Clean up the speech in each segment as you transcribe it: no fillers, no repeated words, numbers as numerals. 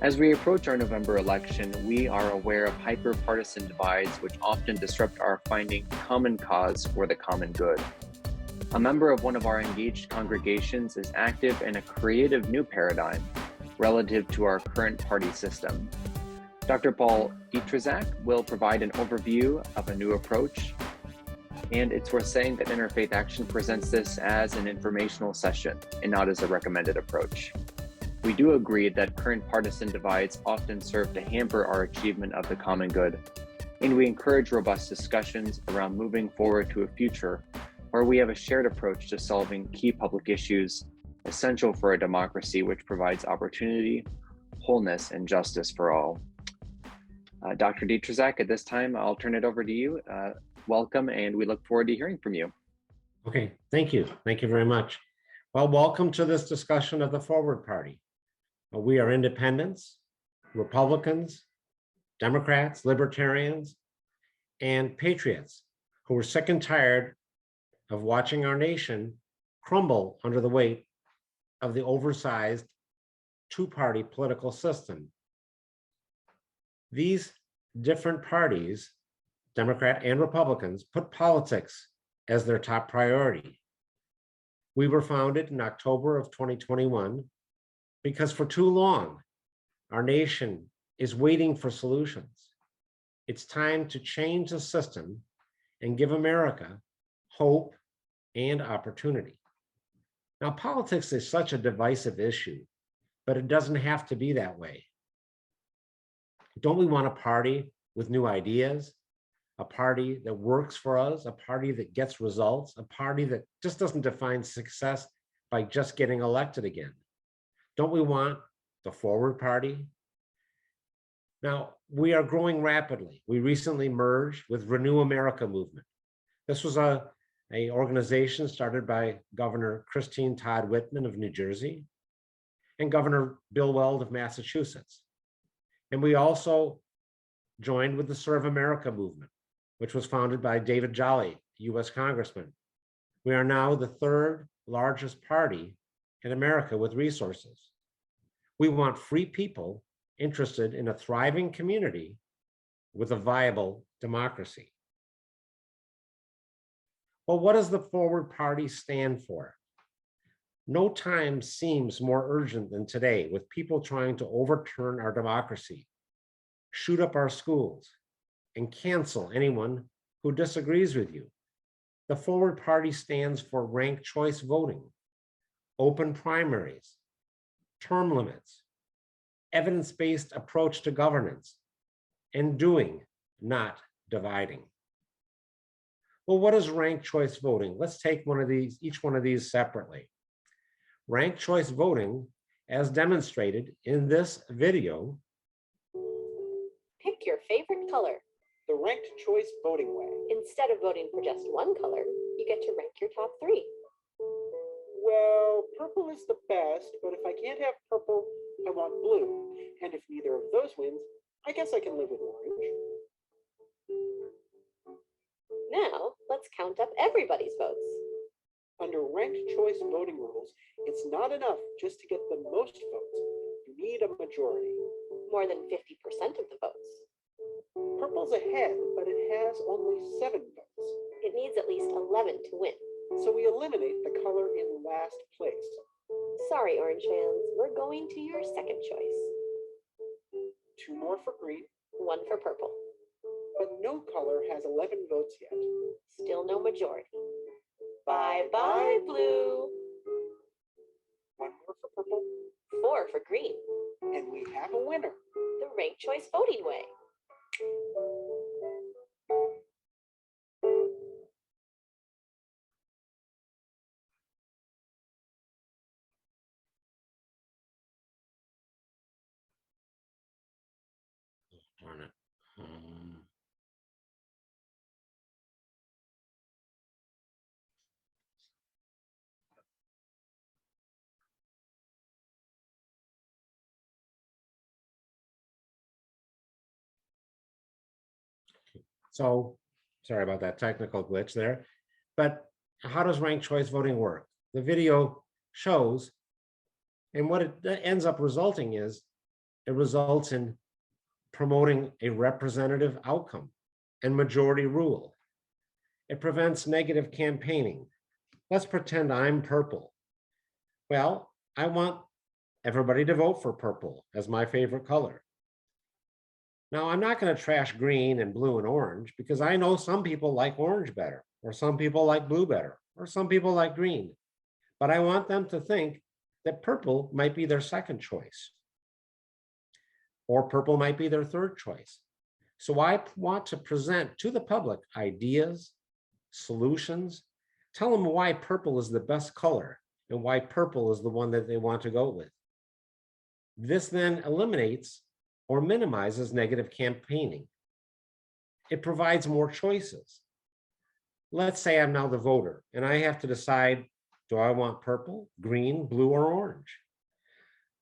As we approach our November election, we are aware of hyper-partisan divides which often disrupt our finding common cause for the common good. A member of one of our engaged congregations is active in a creative new paradigm relative to our current party system. Dr. Paul Detrisac will provide an overview of a new approach, and it's worth saying that Interfaith Action presents this as an informational session and not as a recommended approach. We do agree that current partisan divides often serve to hamper our achievement of the common good, and we encourage robust discussions around moving forward to a future where we have a shared approach to solving key public issues essential for a democracy which provides opportunity, wholeness, and justice for all. Dr. Detrisac, at this time, I'll turn it over to you. Welcome, and we look forward to hearing from you. Okay, thank you. Thank you very much. Well, welcome to this discussion of the Forward Party. We are independents, Republicans, Democrats, Libertarians, and patriots who are sick and tired of watching our nation crumble under the weight of the oversized two-party political system. These different parties, Democrat and Republicans, put politics as their top priority. We were founded in October of 2021 because for too long, our nation is waiting for solutions. It's time to change the system and give America hope and opportunity. Now, politics is such a divisive issue, but it doesn't have to be that way. Don't we want a party with new ideas, a party that works for us, a party that gets results, a party that just doesn't define success by just getting elected again? Don't we want the Forward Party? Now, we are growing rapidly. We recently merged with Renew America Movement. This was an organization started by Governor Christine Todd Whitman of New Jersey and Governor Bill Weld of Massachusetts. And we also joined with the Serve America movement, which was founded by David Jolly, US Congressman. We are now the third largest party in America with resources. We want free people interested in a thriving community with a viable democracy. Well, what does the Forward Party stand for? No time seems more urgent than today, with people trying to overturn our democracy, shoot up our schools, and cancel anyone who disagrees with you. The Forward Party stands for ranked choice voting, open primaries, term limits, evidence-based approach to governance, and doing, not dividing. Well, what is ranked choice voting? Let's take each one of these separately. Ranked choice voting, as demonstrated in this video. Pick your favorite color. The ranked choice voting way. Instead of voting for just one color, you get to rank your top 3. Well, purple is the best, but if I can't have purple, I want blue. And if neither of those wins, I guess I can live with orange. Now, let's count up everybody's votes. Under ranked choice voting rules, it's not enough just to get the most votes. You need a majority. More than 50% of the votes. Purple's ahead, but it has only 7 votes. It needs at least 11 to win. So we eliminate the color in last place. Sorry, orange fans, we're going to your second choice. 2 more for green. 1 for purple. But no color has 11 votes yet. Still no majority. Bye-bye, blue. 1 more for purple. 4 for green. And we have a winner. The ranked choice voting way. Darn it. So, sorry about that technical glitch there. But how does ranked choice voting work? The video shows, and what it ends up resulting is It results in promoting a representative outcome and majority rule. It prevents negative campaigning. Let's pretend I'm purple. Well, I want everybody to vote for purple as my favorite color. Now, I'm not going to trash green and blue and orange because I know some people like orange better, or some people like blue better, or some people like green. But I want them to think that purple might be their second choice, or purple might be their third choice. So I want to present to the public ideas, solutions, tell them why purple is the best color and why purple is the one that they want to go with. This then eliminates or minimizes negative campaigning. It provides more choices. Let's say I'm now the voter and I have to decide, do I want purple, green, blue, or orange?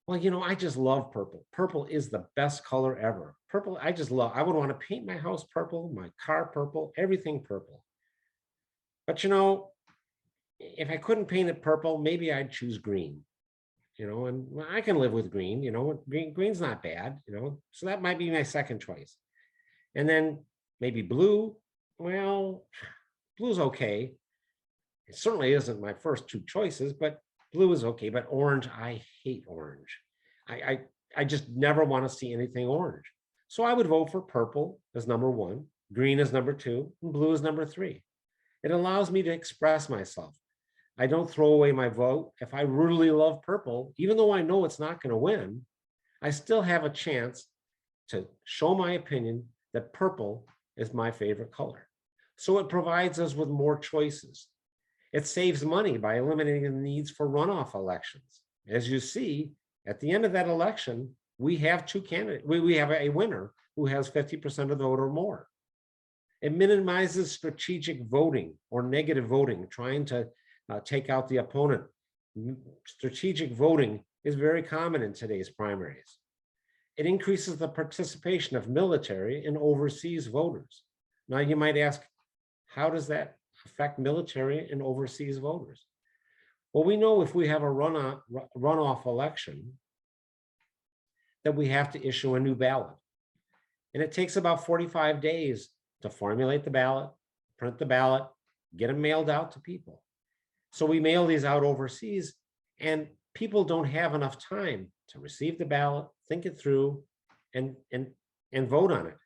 Well, you know, I just love purple. Purple is the best color ever. Purple, I just love. I would want to paint my house purple, my car purple, everything purple. But you know, if I couldn't paint it purple, maybe I'd choose green. You know, and I can live with green. You know, green's not bad. You know, so that might be my second choice. And then maybe blue. Well, blue's okay. It certainly isn't my first two choices, but blue is okay. But orange, I hate orange. I just never want to see anything orange. So I would vote for purple as number one, green as number two, and blue as number three. It allows me to express myself. I don't throw away my vote. If I really love purple, even though I know it's not going to win, I still have a chance to show my opinion that purple is my favorite color. So it provides us with more choices. It saves money by eliminating the needs for runoff elections. As you see, at the end of that election, we have two candidates. We have a winner who has 50% of the vote or more. It minimizes strategic voting or negative voting, trying to take out the opponent. Strategic voting is very common in today's primaries. It increases the participation of military and overseas voters. Now you might ask, how does that affect military and overseas voters? Well, we know if we have a runoff election that we have to issue a new ballot. And it takes about 45 days to formulate the ballot, print the ballot, get them mailed out to people. So we mail these out overseas and people don't have enough time to receive the ballot, think it through, and vote on it.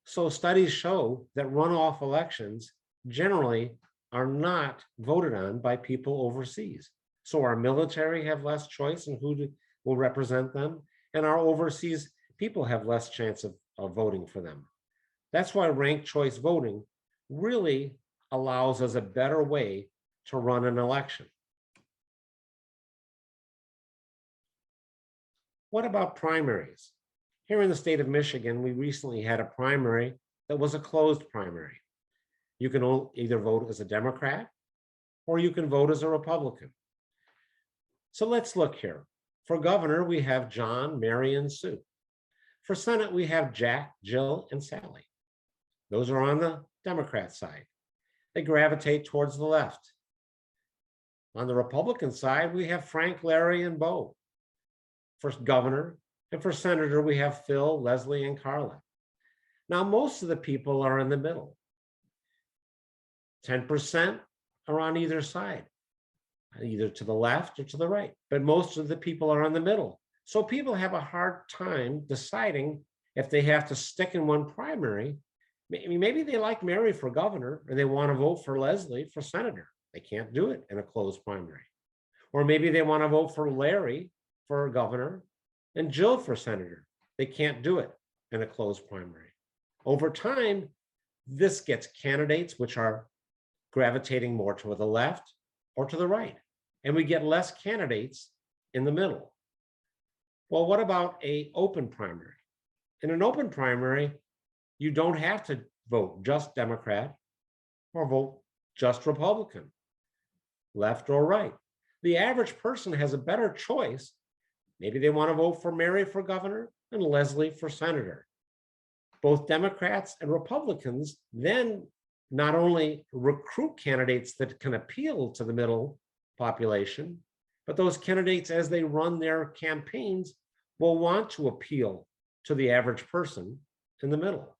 So studies show that runoff elections generally are not voted on by people overseas. So our military have less choice in who will represent them, and our overseas people have less chance of voting for them. That's why ranked choice voting really allows us a better way to run an election. What about primaries? Here in the state of Michigan, we recently had a primary that was a closed primary. You can either vote as a Democrat or you can vote as a Republican. So let's look here. For governor, we have John, Mary, and Sue. For Senate, we have Jack, Jill, and Sally. Those are on the Democrat side. They gravitate towards the left. On the Republican side, we have Frank, Larry, and Bo. For governor, and for senator, we have Phil, Leslie, and Carla. Now, most of the people are in the middle. 10% are on either side, either to the left or to the right, but most of the people are in the middle. So people have a hard time deciding if they have to stick in one primary. Maybe they like Mary for governor and they want to vote for Leslie for senator. They can't do it in a closed primary. Or maybe they want to vote for Larry for governor and Jill for senator. They can't do it in a closed primary. Over time, this gets candidates which are gravitating more to the left or to the right, and we get less candidates in the middle. Well, what about an open primary? In an open primary, you don't have to vote just Democrat or vote just Republican, left or right. The average person has a better choice. Maybe they want to vote for Mary for governor and Leslie for senator. Both Democrats and Republicans then not only recruit candidates that can appeal to the middle population, but those candidates, as they run their campaigns, will want to appeal to the average person in the middle.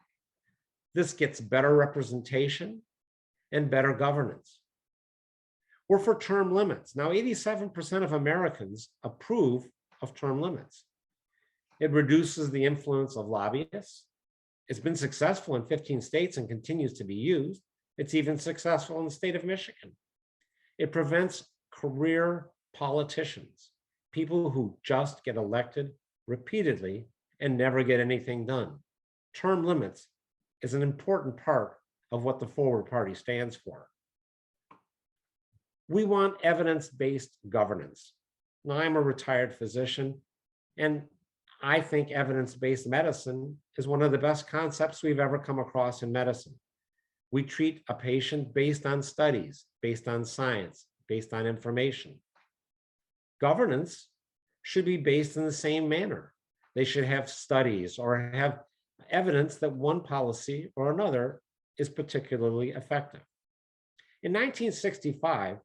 This gets better representation and better governance. We're for term limits. Now, 87% of Americans approve of term limits. It reduces the influence of lobbyists. It's been successful in 15 states and continues to be used. It's even successful in the state of Michigan. It prevents career politicians, people who just get elected repeatedly and never get anything done. Term limits is an important part of what the Forward Party stands for. We want evidence-based governance. Now, I'm a retired physician, and I think evidence-based medicine is one of the best concepts we've ever come across in medicine. We treat a patient based on studies, based on science, based on information. Governance should be based in the same manner. They should have studies or have evidence that one policy or another is particularly effective. In 1965,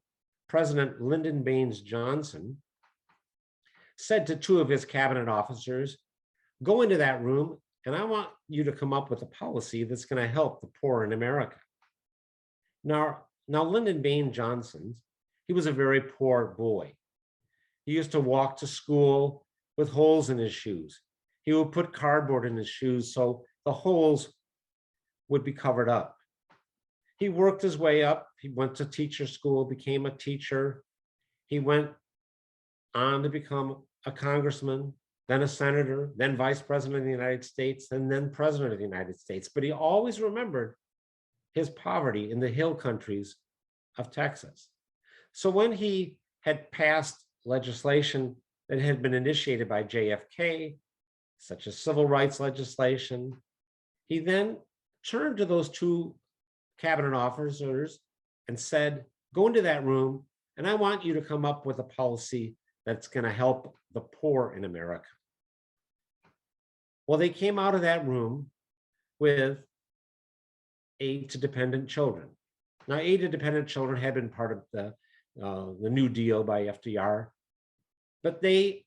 President Lyndon Baines Johnson said to two of his cabinet officers, "Go into that room and I want you to come up with a policy that's going to help the poor in America." Now Lyndon Baines Johnson, he was a very poor boy. He used to walk to school with holes in his shoes. He would put cardboard in his shoes so the holes would be covered up. He worked his way up. He went to teacher school, became a teacher. He went on to become a congressman, then a senator, then vice president of the United States, and then president of the United States. But he always remembered his poverty in the hill countries of Texas. So when he had passed legislation that had been initiated by JFK, such as civil rights legislation, he then turned to those two cabinet officers and said, "Go into that room and I want you to come up with a policy that's going to help the poor in America." Well, they came out of that room with aid to dependent children. Now, aid to dependent children had been part of the New Deal by FDR, but they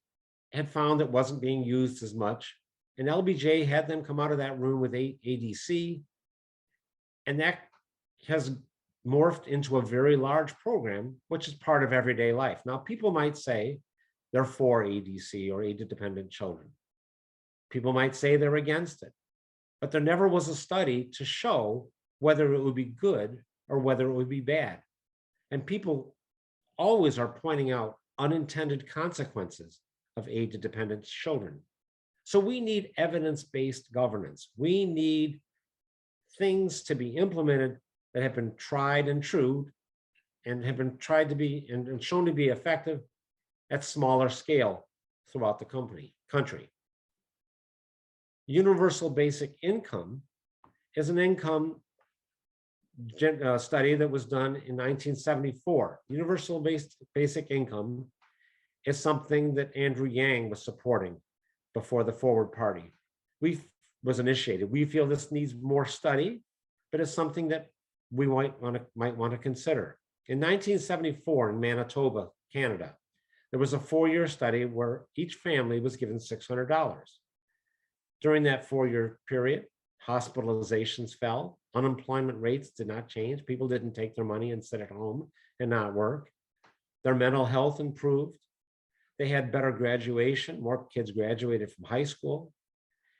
had found it wasn't being used as much. And LBJ had them come out of that room with ADC, and that has morphed into a very large program, which is part of everyday life. Now, people might say they're for ADC or aid to dependent children. People might say they're against it, but there never was a study to show whether it would be good or whether it would be bad. And people always are pointing out unintended consequences of aid to dependent children. So we need evidence-based governance. We need things to be implemented that have been tried and true and have been tried to be and shown to be effective at smaller scale throughout the country. Universal basic income is an income study that was done in 1974. Universal basic income is something that Andrew Yang was supporting before the Forward Party was initiated. We feel this needs more study, but it's something that we might want to consider. In 1974 in Manitoba, Canada, there was a 4-year study where each family was given $600. During that 4-year period, hospitalizations fell, unemployment rates did not change. People didn't take their money and sit at home and not work. Their mental health improved. They had better graduation. More kids graduated from high school.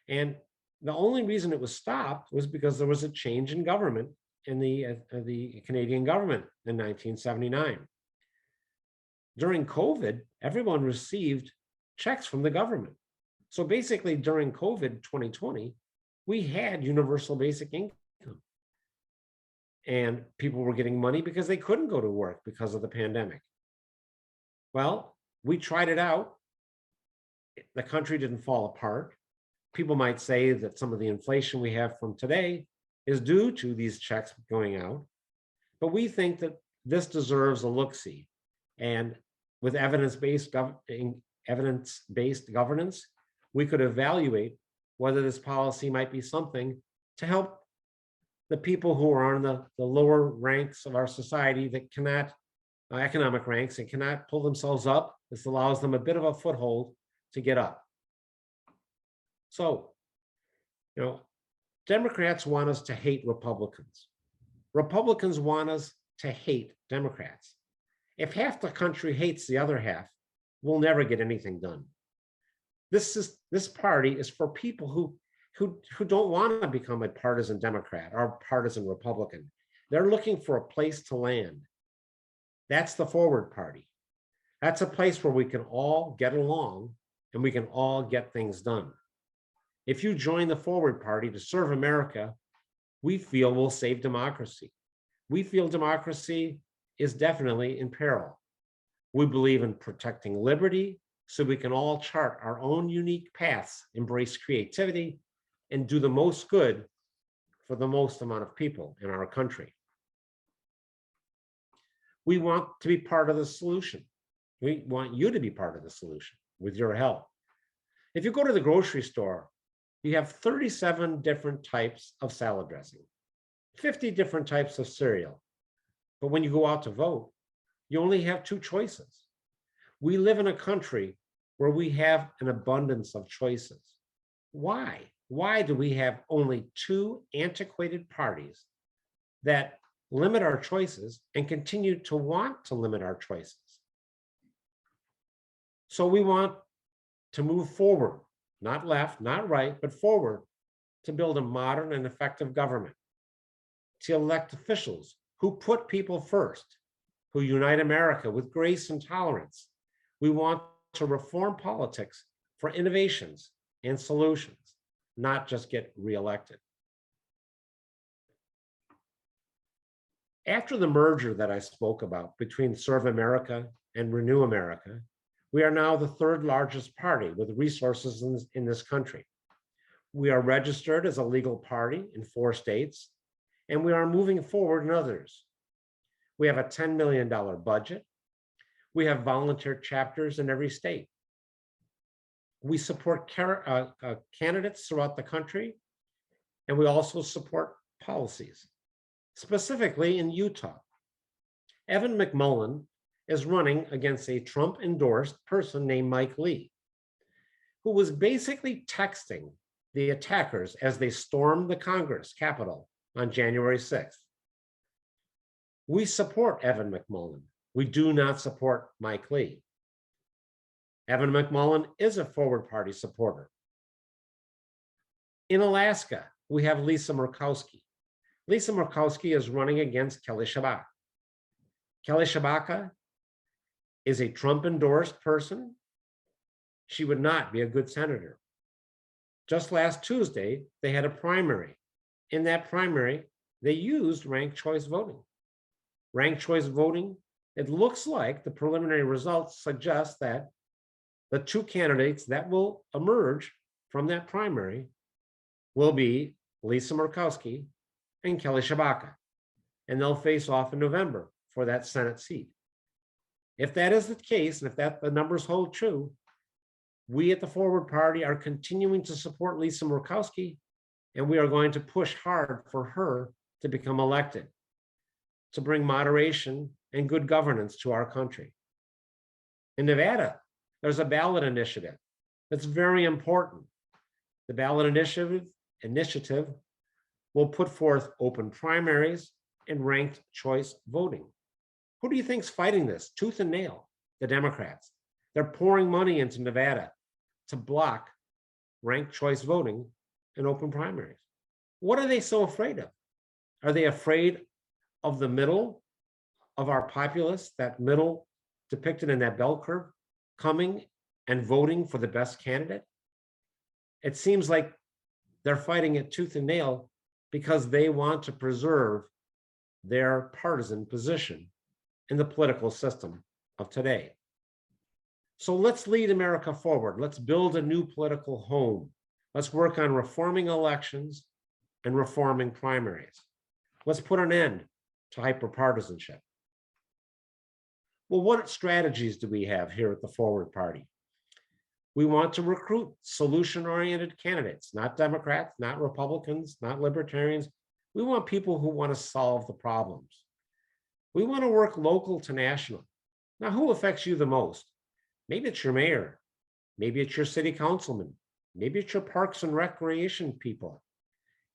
And the only reason it was stopped was because there was a change in government in the Canadian government in 1979. During COVID, everyone received checks from the government. So basically during COVID 2020, we had universal basic income. And people were getting money because they couldn't go to work because of the pandemic. Well, we tried it out. The country didn't fall apart. People might say that some of the inflation we have from today is due to these checks going out, but we think that this deserves a look-see. And with evidence-based governance, we could evaluate whether this policy might be something to help the people who are on the lower ranks of our society that cannot, economic ranks, and cannot pull themselves up. This allows them a bit of a foothold to get up. So, Democrats want us to hate Republicans. Republicans want us to hate Democrats. If half the country hates the other half, we'll never get anything done. This party is for people who don't want to become a partisan Democrat or a partisan Republican. They're looking for a place to land. That's the Forward Party. That's a place where we can all get along and we can all get things done. If you join the Forward Party to serve America, we feel we'll save democracy. We feel democracy is definitely in peril. We believe in protecting liberty so we can all chart our own unique paths, embrace creativity, and do the most good for the most amount of people in our country. We want to be part of the solution. We want you to be part of the solution with your help. If you go to the grocery store, you have 37 different types of salad dressing, 50 different types of cereal. But when you go out to vote, you only have 2 choices. We live in a country where we have an abundance of choices. Why? Why do we have only 2 antiquated parties that limit our choices and continue to want to limit our choices? So we want to move forward, not left, not right, but forward, to build a modern and effective government, to elect officials who put people first, who unite America with grace and tolerance. We want to reform politics for innovations and solutions, not just get reelected. After the merger that I spoke about between Serve America and Renew America, we are now the 3rd largest party with resources in this country. We are registered as a legal party in 4 states, and we are moving forward in others. We have a $10 million budget. We have volunteer chapters in every state. We support candidates throughout the country, and we also support policies, specifically in Utah. Evan McMullin is running against a Trump-endorsed person named Mike Lee, who was basically texting the attackers as they stormed the Congress Capitol on January 6th. We support Evan McMullin. We do not support Mike Lee. Evan McMullin is a Forward Party supporter. In Alaska, we have Lisa Murkowski. Lisa Murkowski is running against Kelly Shabaka. Kelly Shabaka is a Trump-endorsed person. She would not be a good senator. Just last Tuesday, they had a primary. In that primary, they used ranked choice voting. Ranked choice voting, it looks like the preliminary results suggest that the 2 candidates that will emerge from that primary will be Lisa Murkowski and Kelly Shabaka, and they'll face off in November for that Senate seat. If that is the case, and if the numbers hold true, we at the Forward Party are continuing to support Lisa Murkowski, and we are going to push hard for her to become elected, to bring moderation and good governance to our country. In Nevada, there's a ballot initiative that's very important. The ballot initiative will put forth open primaries and ranked choice voting. Who do you think's fighting this tooth and nail? The Democrats. They're pouring money into Nevada to block ranked choice voting and open primaries. What are they so afraid of? Are they afraid of the middle of our populace, that middle depicted in that bell curve, coming and voting for the best candidate? It seems like they're fighting it tooth and nail because they want to preserve their partisan position in the political system of today. So let's lead America forward. Let's build a new political home. Let's work on reforming elections and reforming primaries. Let's put an end to hyper-partisanship. Well, what strategies do we have here at the Forward Party? We want to recruit solution-oriented candidates, not Democrats, not Republicans, not Libertarians. We want people who want to solve the problems. We want to work local to national. Now, who affects you the most? Maybe it's your mayor. Maybe it's your city councilman. Maybe it's your parks and recreation people,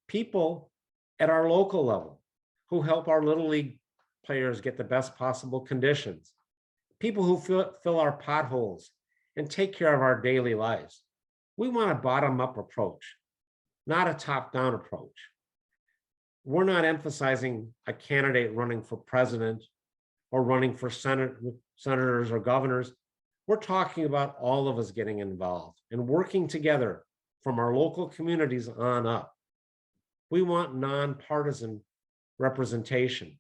people at our local level who help our Little League players get the best possible conditions, people who fill our potholes and take care of our daily lives. We want a bottom-up approach, not a top-down approach. We're not emphasizing a candidate running for president or running for senators or governors. We're talking about all of us getting involved and working together from our local communities on up. We want nonpartisan representation.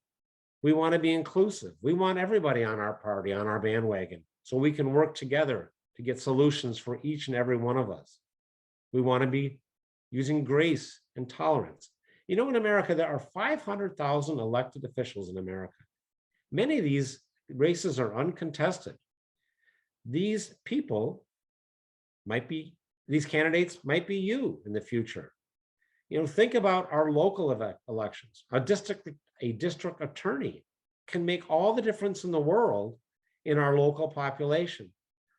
We want to be inclusive. We want everybody on our party, on our bandwagon, so we can work together to get solutions for each and every one of us. We want to be using grace and tolerance. You know, in America, there are 500,000 elected officials in America. Many of these races are uncontested. These people might be, these candidates might be you in the future. You know, think about our local elections. A district attorney can make all the difference in the world in our local population.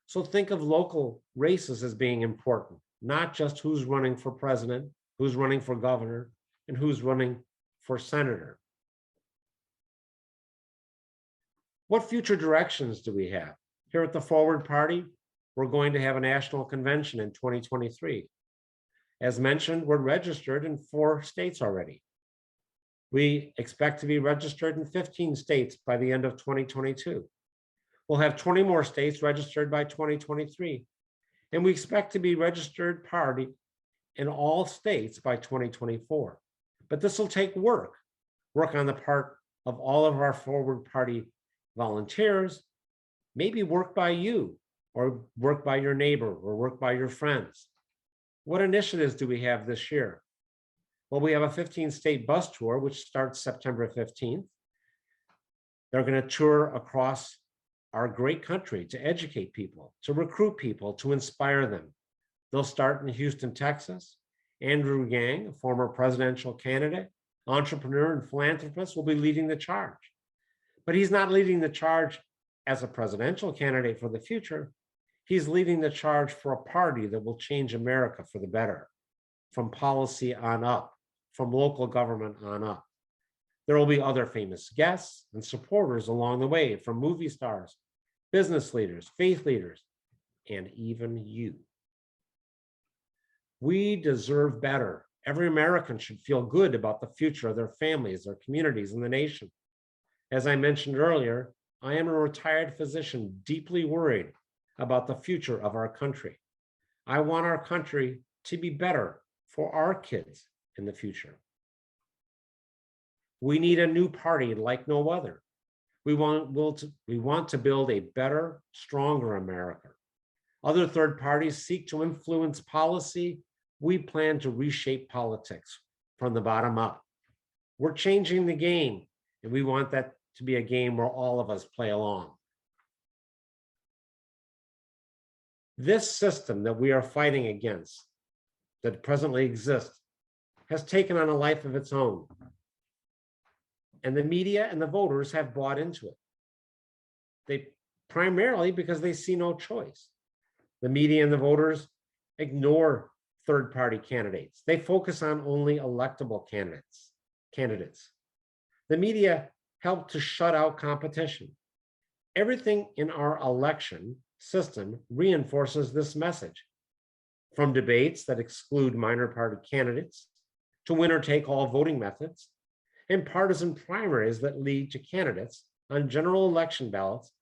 So think of local races as being important, not just who's running for president, who's running for governor, and who's running for senator. What future directions do we have? Here at the Forward Party, we're going to have a national convention in 2023. As mentioned, we're registered in 4 states already. We expect to be registered in 15 states by the end of 2022. We'll have 20 more states registered by 2023. And we expect to be registered party in all states by 2024. But this will take work on the part of all of our Forward Party volunteers, maybe work by you, or work by your neighbor, or work by your friends. What initiatives do we have this year? Well, we have a 15-state bus tour, which starts September 15th. They're going to tour across our great country to educate people, to recruit people, to inspire them. They'll start in Houston, Texas. Andrew Yang, a former presidential candidate, entrepreneur, and philanthropist, will be leading the charge. But he's not leading the charge as a presidential candidate for the future. He's leading the charge for a party that will change America for the better, from policy on up, from local government on up. There will be other famous guests and supporters along the way, from movie stars, business leaders, faith leaders, and even you. We deserve better. Every American should feel good about the future of their families, their communities, and the nation. As I mentioned earlier, I am a retired physician deeply worried about the future of our country. I want our country to be better for our kids in the future. We need a new party like no other. We want to build a better, stronger America. Other third parties seek to influence policy. We plan to reshape politics from the bottom up. We're changing the game, and we want that to be a game where all of us play along. This system that we are fighting against, that presently exists, has taken on a life of its own. And the media and the voters have bought into it. They primarily because they see no choice. The media and the voters ignore third-party candidates. They focus on only electable candidates. The media help to shut out competition. Everything in our election system reinforces this message, from debates that exclude minor party candidates to winner-take-all voting methods and partisan primaries that lead to candidates on general election ballots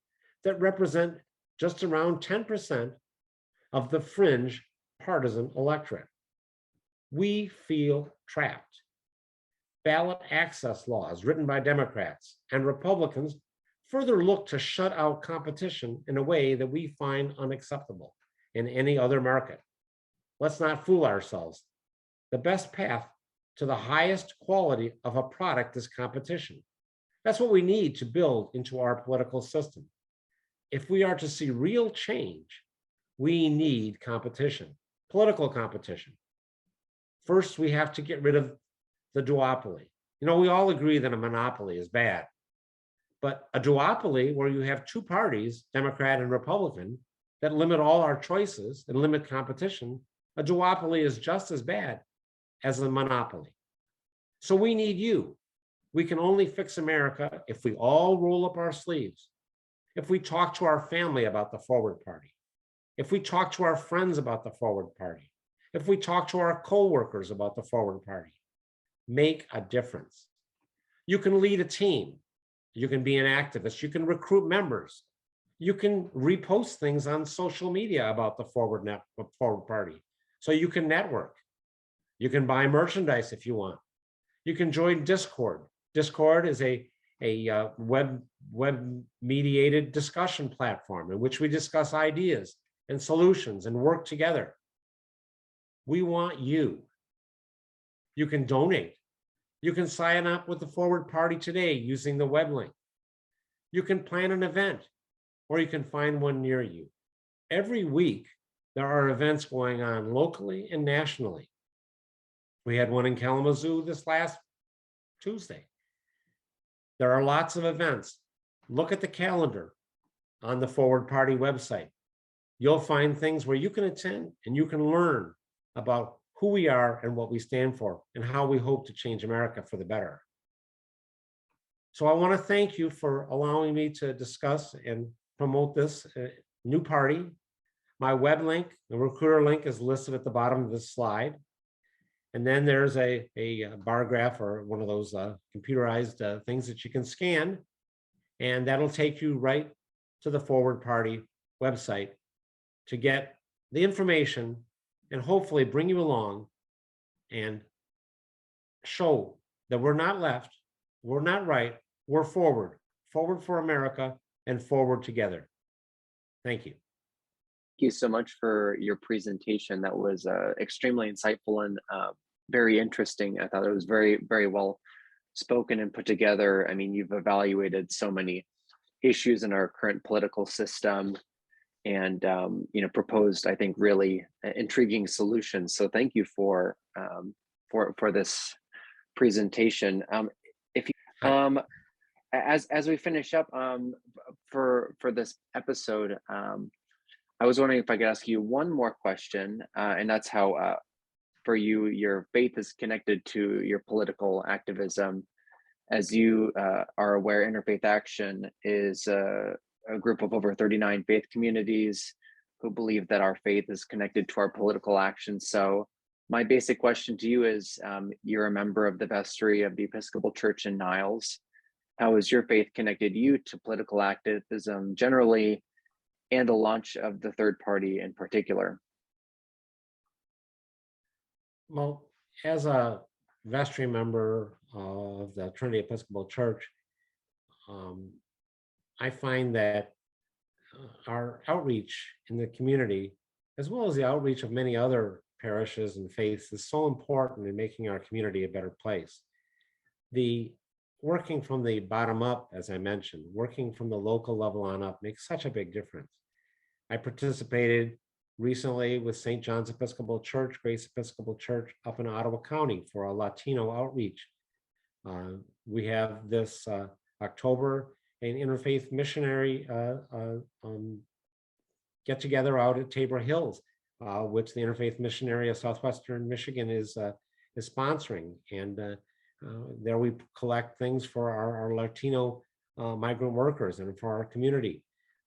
that represent just around 10% of the fringe partisan electorate. We feel trapped. Ballot access laws written by Democrats and Republicans further look to shut out competition in a way that we find unacceptable in any other market. Let's not fool ourselves. The best path to the highest quality of a product is competition. That's what we need to build into our political system. If we are to see real change, we need competition, political competition. First, we have to get rid of the duopoly. You know, we all agree that a monopoly is bad, but a duopoly where you have 2 parties, Democrat and Republican, that limit all our choices and limit competition, A duopoly is just as bad as a monopoly. So we need you. We can only fix America if we all roll up our sleeves, if we talk to our family about the Forward Party, if we talk to our friends about the Forward Party, if we talk to our coworkers about the Forward Party. Make a difference. You can lead a team. You can be an activist. You can recruit members. You can repost things on social media about the Forward Party. So you can network. You can buy merchandise if you want. You can join Discord. Discord is a web mediated discussion platform in which we discuss ideas and solutions and work together. We want you. You can donate. You can sign up with the Forward Party today using the web link. You can plan an event, or you can find one near you. Every week, there are events going on locally and nationally. We had one in Kalamazoo this last Tuesday. There are lots of events. Look at the calendar on the Forward Party website. You'll find things where you can attend and you can learn about who we are and what we stand for and how we hope to change America for the better. So I want to thank you for allowing me to discuss and promote this new party. My web link, the recruiter link, is listed at the bottom of this slide. And then there's a bar graph or one of those computerized things that you can scan. And that'll take you right to the Forward Party website to get the information and hopefully bring you along and show that we're not left, we're not right, we're forward. Forward for America and forward together. Thank you. Thank you so much for your presentation. That was extremely insightful and very interesting. I thought it was very, very well spoken and put together. I mean, you've evaluated so many issues in our current political system and proposed, I think, really intriguing solutions. So thank you for this presentation. If you, as we finish up for this episode, I was wondering if I could ask you one more question, and that's how for you, your faith is connected to your political activism. As you are aware, Interfaith Action is a group of over 39 faith communities who believe that our faith is connected to our political action. So my basic question to you is, you're a member of the vestry of the Episcopal Church in Niles. How has your faith connected you to political activism generally, and the launch of the third party in particular? Well, as a vestry member of the Trinity Episcopal Church, I find that our outreach in the community, as well as the outreach of many other parishes and faiths, is so important in making our community a better place. The working from the bottom up, as I mentioned, working from the local level on up makes such a big difference. I participated recently with St. John's Episcopal Church, Grace Episcopal Church up in Ottawa County for a Latino outreach. We have this October an interfaith missionary get together out at Tabor Hills, which the Interfaith Missionary of Southwestern Michigan is sponsoring. And there we collect things for our Latino migrant workers and for our community.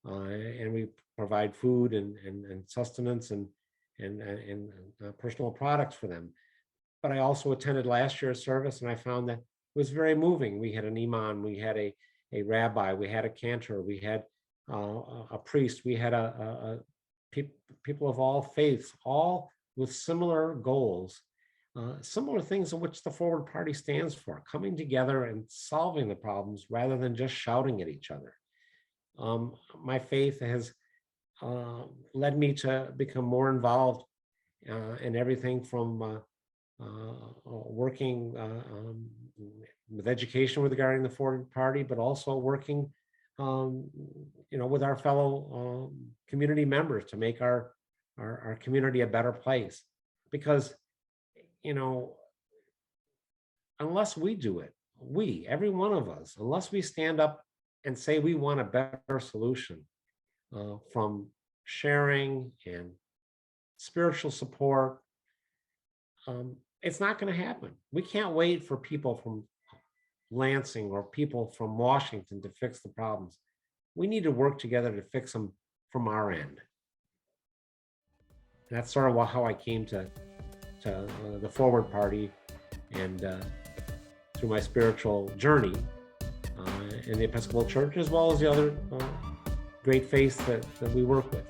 And we provide food and sustenance and personal products for them. But I also attended last year's service, and I found that it was very moving. We had an imam, we had a rabbi, we had a cantor, we had a priest, we had people of all faiths, all with similar goals, similar things in which the Forward Party stands for, coming together and solving the problems rather than just shouting at each other. My faith has led me to become more involved in everything from working with education regarding the Forward Party, but also working, with our fellow community members to make our community a better place. Because, unless we do it, every one of us, unless we stand up and say we want a better solution, from sharing and spiritual support. It's not going to happen. We can't wait for people from Lansing or people from Washington to fix the problems. We need to work together to fix them from our end. That's sort of how I came to the Forward Party and through my spiritual journey in the Episcopal Church, as well as the other great faiths that we work with.